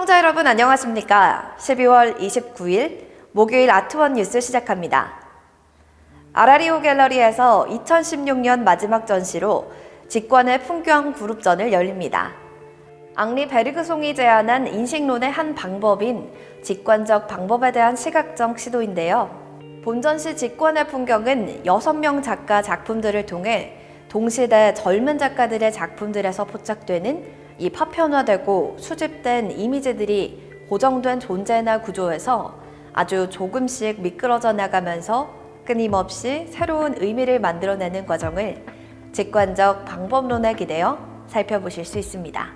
시청자 여러분 안녕하십니까? 12월 29일 목요일 아트원 뉴스 시작합니다. 아라리오 갤러리에서 2016년 마지막 전시로 직관의 풍경 그룹전을 열립니다. 앙리 베르그송이 제안한 인식론의 한 방법인 직관적 방법에 대한 시각적 시도인데요. 본전시 직관의 풍경은 6명 작가 작품들을 통해 동시대 젊은 작가들의 작품들에서 포착되는 이 파편화되고 수집된 이미지들이 고정된 존재나 구조에서 아주 조금씩 미끄러져 나가면서 끊임없이 새로운 의미를 만들어내는 과정을 직관적 방법론에 기대어 살펴보실 수 있습니다.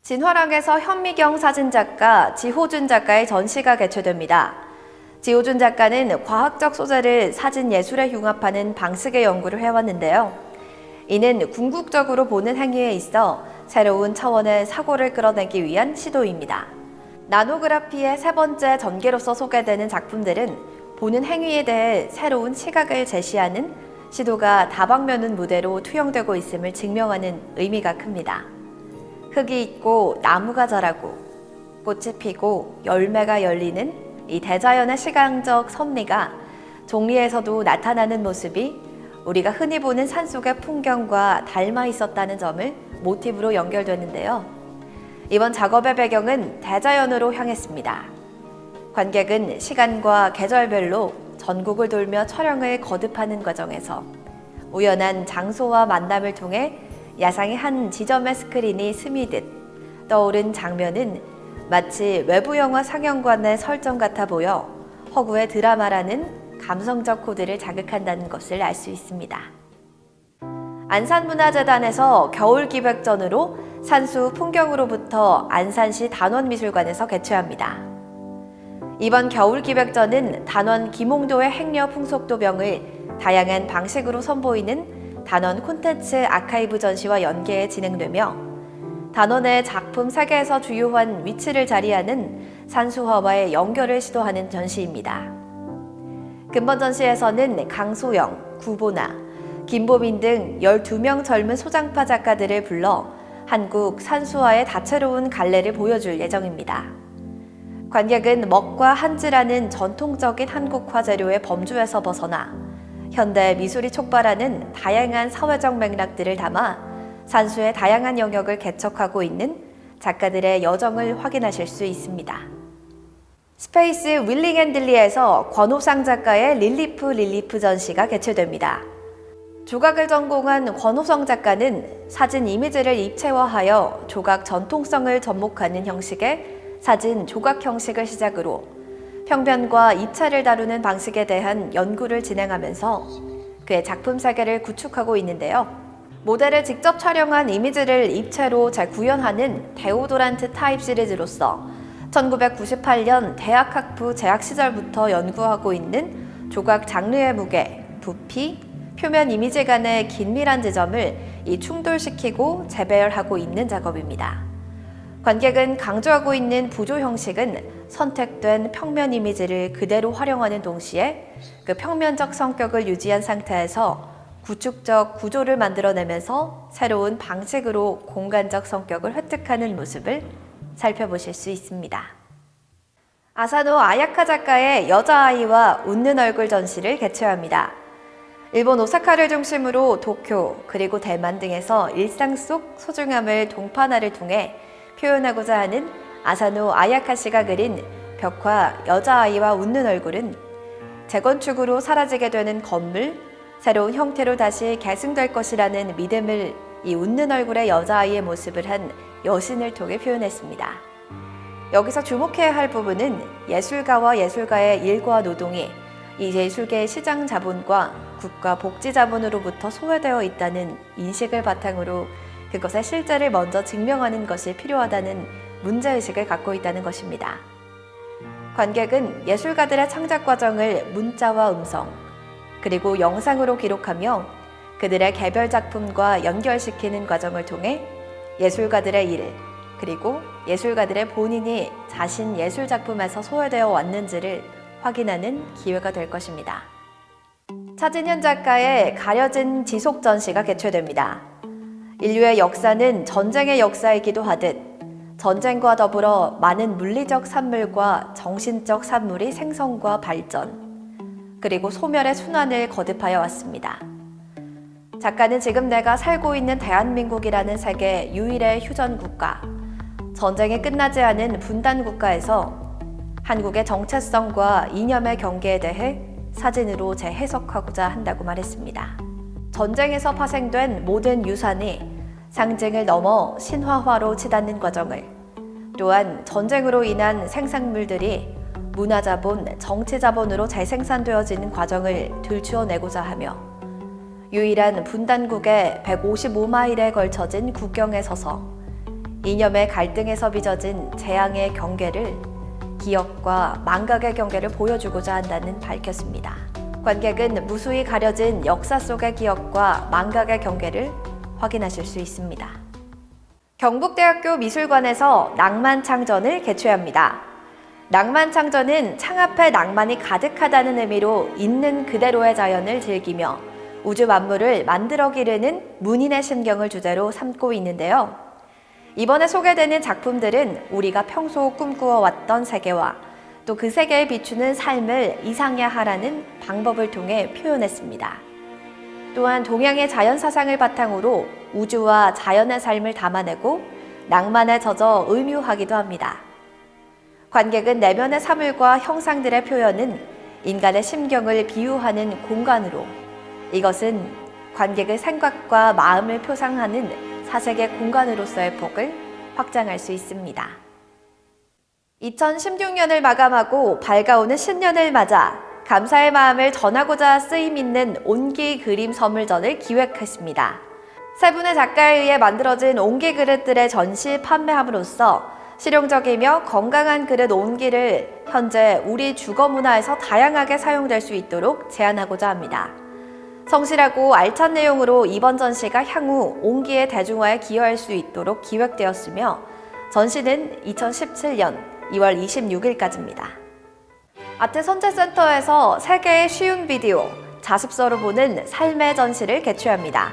진화랑에서 현미경 사진작가 지호준 작가의 전시가 개최됩니다. 지호준 작가는 과학적 소재를 사진 예술에 융합하는 방식의 연구를 해왔는데요. 이는 궁극적으로 보는 행위에 있어 새로운 차원의 사고를 끌어내기 위한 시도입니다. 나노그래피의 세 번째 전개로서 소개되는 작품들은 보는 행위에 대해 새로운 시각을 제시하는 시도가 다방면의 무대로 투영되고 있음을 증명하는 의미가 큽니다. 흙이 있고 나무가 자라고 꽃이 피고 열매가 열리는 이 대자연의 시각적 섭리가 종리에서도 나타나는 모습이 우리가 흔히 보는 산속의 풍경과 닮아 있었다는 점을 모티브로 연결되는데요. 이번 작업의 배경은 대자연으로 향했습니다. 관객은 시간과 계절별로 전국을 돌며 촬영을 거듭하는 과정에서 우연한 장소와 만남을 통해 야상의 한 지점의 스크린이 스미듯 떠오른 장면은 마치 외부 영화 상영관의 설정 같아 보여 허구의 드라마라는 감성적 코드를 자극한다는 것을 알 수 있습니다. 안산문화재단에서 겨울기획전으로 산수 풍경으로부터 안산시 단원미술관에서 개최합니다. 이번 겨울기획전은 단원 김홍도의 행려 풍속도병을 다양한 방식으로 선보이는 단원 콘텐츠 아카이브 전시와 연계해 진행되며 단원의 작품 세계에서 주요한 위치를 자리하는 산수화와의 연결을 시도하는 전시입니다. 근본 전시에서는 강소영, 구보나, 김보민 등 12명 젊은 소장파 작가들을 불러 한국 산수화의 다채로운 갈래를 보여줄 예정입니다. 관객은 먹과 한지라는 전통적인 한국 화재료의 범주에서 벗어나 현대 미술이 촉발하는 다양한 사회적 맥락들을 담아 산수의 다양한 영역을 개척하고 있는 작가들의 여정을 확인하실 수 있습니다. 스페이스 윌링앤딜리에서 권호상 작가의 릴리프 전시가 개최됩니다. 조각을 전공한 권호성 작가는 사진 이미지를 입체화하여 조각 전통성을 접목하는 형식의 사진 조각 형식을 시작으로 평면과 입체를 다루는 방식에 대한 연구를 진행하면서 그의 작품 세계를 구축하고 있는데요. 모델을 직접 촬영한 이미지를 입체로 재구현하는 데오도란트 타입 시리즈로서 1998년 대학학부 재학 시절부터 연구하고 있는 조각 장르의 무게, 부피, 표면 이미지 간의 긴밀한 지점을 충돌시키고 재배열하고 있는 작업입니다. 관객은 강조하고 있는 부조 형식은 선택된 평면 이미지를 그대로 활용하는 동시에 그 평면적 성격을 유지한 상태에서 구축적 구조를 만들어내면서 새로운 방식으로 공간적 성격을 획득하는 모습을 살펴보실 수 있습니다. 아사노 아야카 작가의 여자아이와 웃는 얼굴 전시를 개최합니다. 일본 오사카를 중심으로 도쿄 그리고 대만 등에서 일상 속 소중함을 동판화를 통해 표현하고자 하는 아사노 아야카 씨가 그린 벽화 여자아이와 웃는 얼굴은 재건축으로 사라지게 되는 건물, 새로운 형태로 다시 계승될 것이라는 믿음을 이 웃는 얼굴의 여자아이의 모습을 한 여신을 통해 표현했습니다. 여기서 주목해야 할 부분은 예술가와 예술가의 일과 노동이 이 예술계의 시장 자본과 국가 복지 자본으로부터 소외되어 있다는 인식을 바탕으로 그것의 실제를 먼저 증명하는 것이 필요하다는 문제의식을 갖고 있다는 것입니다. 관객은 예술가들의 창작 과정을 문자와 음성, 그리고 영상으로 기록하며 그들의 개별 작품과 연결시키는 과정을 통해 예술가들의 일, 그리고 예술가들의 본인이 자신 예술 작품에서 소외되어 왔는지를 확인하는 기회가 될 것입니다. 차진현 작가의 가려진 지속 전시가 개최됩니다. 인류의 역사는 전쟁의 역사이기도 하듯 전쟁과 더불어 많은 물리적 산물과 정신적 산물이 생성과 발전, 그리고 소멸의 순환을 거듭하여 왔습니다. 작가는 지금 내가 살고 있는 대한민국이라는 세계 유일의 휴전국가, 전쟁이 끝나지 않은 분단국가에서 한국의 정체성과 이념의 경계에 대해 사진으로 재해석하고자 한다고 말했습니다. 전쟁에서 파생된 모든 유산이 상징을 넘어 신화화로 치닫는 과정을, 또한 전쟁으로 인한 생산물들이 문화자본, 정치자본으로 재생산되어지는 과정을 들추어내고자 하며 유일한 분단국의 155마일에 걸쳐진 국경에 서서 이념의 갈등에서 빚어진 재앙의 경계를, 기억과 망각의 경계를 보여주고자 한다는 밝혔습니다. 관객은 무수히 가려진 역사 속의 기억과 망각의 경계를 확인하실 수 있습니다. 경북대학교 미술관에서 낭만창전을 개최합니다. 낭만창전은 창 앞에 낭만이 가득하다는 의미로 있는 그대로의 자연을 즐기며 우주 만물을 만들어 기르는 문인의 심경을 주제로 삼고 있는데요. 이번에 소개되는 작품들은 우리가 평소 꿈꾸어 왔던 세계와 또 그 세계에 비추는 삶을 이상야하라는 방법을 통해 표현했습니다. 또한 동양의 자연사상을 바탕으로 우주와 자연의 삶을 담아내고 낭만에 젖어 의묘하기도 합니다. 관객은 내면의 사물과 형상들의 표현은 인간의 심경을 비유하는 공간으로, 이것은 관객의 생각과 마음을 표상하는 사색의 공간으로서의 폭을 확장할 수 있습니다. 2016년을 마감하고 밝아오는 신년을 맞아 감사의 마음을 전하고자 쓰임 있는 온기 그림 선물전을 기획했습니다. 세 분의 작가에 의해 만들어진 온기 그릇들의 전시 판매함으로써 실용적이며 건강한 그릇 온기를 현재 우리 주거 문화에서 다양하게 사용될 수 있도록 제안하고자 합니다. 성실하고 알찬 내용으로 이번 전시가 향후 온기의 대중화에 기여할 수 있도록 기획되었으며 전시는 2017년 2월 26일까지입니다. 아트선재센터에서 세계의 쉬운 비디오, 자습서로 보는 삶의 전시를 개최합니다.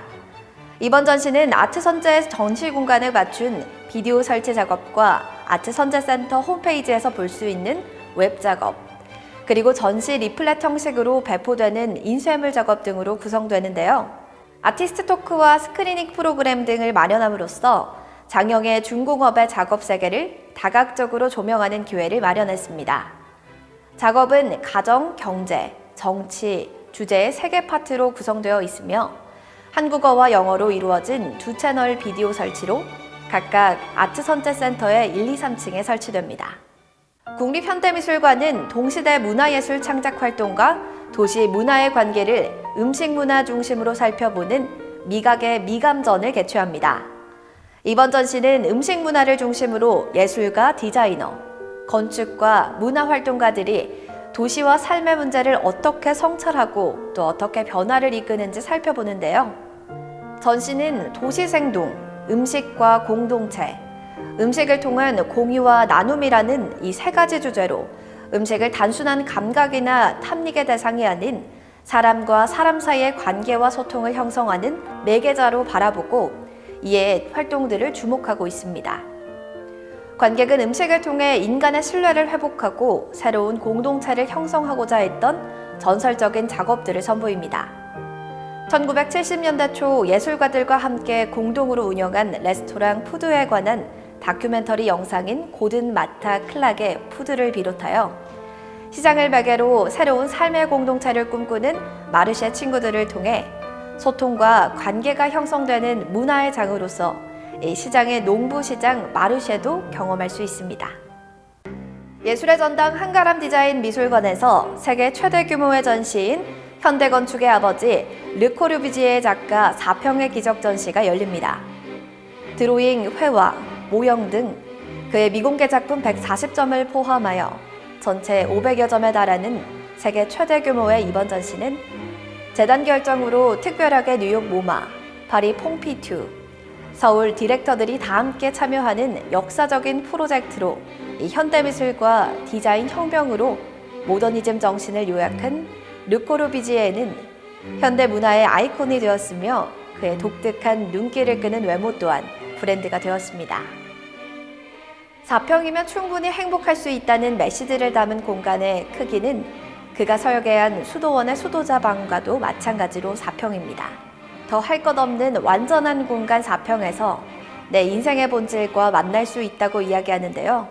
이번 전시는 아트선재 전시 공간을 맞춘 비디오 설치 작업과 아트선재센터 홈페이지에서 볼 수 있는 웹 작업, 그리고 전시 리플렛 형식으로 배포되는 인쇄물 작업 등으로 구성되는데요. 아티스트 토크와 스크리닝 프로그램 등을 마련함으로써 장영의 중공업의 작업 세계를 다각적으로 조명하는 기회를 마련했습니다. 작업은 가정, 경제, 정치, 주제의 3개 파트로 구성되어 있으며 한국어와 영어로 이루어진 2채널 비디오 설치로 각각 아트선재센터의 1, 2, 3층에 설치됩니다. 국립현대미술관은 동시대 문화예술 창작 활동과 도시 문화의 관계를 음식 문화 중심으로 살펴보는 미각의 미감전을 개최합니다. 이번 전시는 음식 문화를 중심으로 예술가, 디자이너, 건축과 문화활동가들이 도시와 삶의 문제를 어떻게 성찰하고 또 어떻게 변화를 이끄는지 살펴보는데요. 전시는 도시생동, 음식과 공동체, 음식을 통한 공유와 나눔이라는 이 3가지 주제로 음식을 단순한 감각이나 탐닉의 대상이 아닌 사람과 사람 사이의 관계와 소통을 형성하는 매개자로 바라보고 이에 활동들을 주목하고 있습니다. 관객은 음식을 통해 인간의 신뢰를 회복하고 새로운 공동체를 형성하고자 했던 전설적인 작업들을 선보입니다. 1970년대 초 예술가들과 함께 공동으로 운영한 레스토랑 푸드에 관한 다큐멘터리 영상인 고든 마타 클락의 푸드를 비롯하여 시장을 매개로 새로운 삶의 공동체를 꿈꾸는 마르쉐 친구들을 통해 소통과 관계가 형성되는 문화의 장으로서 이 시장의 농부시장 마르쉐도 경험할 수 있습니다. 예술의 전당 한가람 디자인 미술관에서 세계 최대 규모의 전시인 현대건축의 아버지 르코르비지에 작가 4평의 기적 전시가 열립니다. 드로잉, 회화, 모형 등 그의 미공개 작품 140점을 포함하여 전체 500여 점에 달하는 세계 최대 규모의 이번 전시는 재단 결정으로 특별하게 뉴욕 모마, 파리 퐁피투, 서울 디렉터들이 다 함께 참여하는 역사적인 프로젝트로 이 현대미술과 디자인 혁명으로 모더니즘 정신을 요약한 르코르비지에는 현대 문화의 아이콘이 되었으며 그의 독특한 눈길을 끄는 외모 또한 브랜드가 되었습니다. 4평이면 충분히 행복할 수 있다는 메시지를 담은 공간의 크기는 그가 설계한 수도원의 수도자 방과도 마찬가지로 4평입니다. 더 할 것 없는 완전한 공간 4평에서 내 인생의 본질과 만날 수 있다고 이야기하는데요.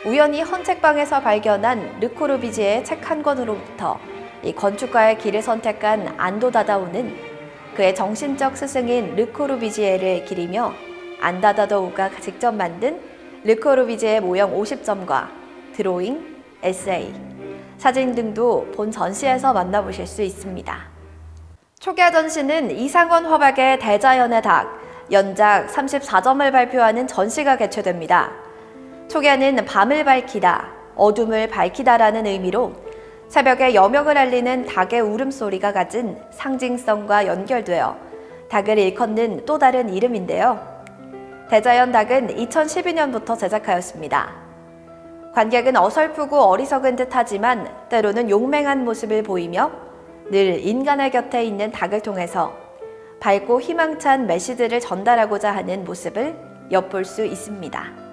우연히 헌책방에서 발견한 르코르비지에의 책 한 권으로부터 이 건축가의 길을 선택한 안도 다다오는 그의 정신적 스승인 르코르비지에를 기리며 안다다도우가 직접 만든 르코르비지에 모형 50점과 드로잉, 에세이, 사진 등도 본 전시에서 만나보실 수 있습니다. 초기화 전시는 이상원 화백의 대자연의 닭, 연작 34점을 발표하는 전시가 개최됩니다. 초기화는 밤을 밝히다, 어둠을 밝히다라는 의미로 새벽에 여명을 알리는 닭의 울음소리가 가진 상징성과 연결되어 닭을 일컫는 또 다른 이름인데요. 대자연 닭은 2012년부터 제작하였습니다. 관객은 어설프고 어리석은 듯하지만 때로는 용맹한 모습을 보이며 늘 인간의 곁에 있는 닭을 통해서 밝고 희망찬 메시지를 전달하고자 하는 모습을 엿볼 수 있습니다.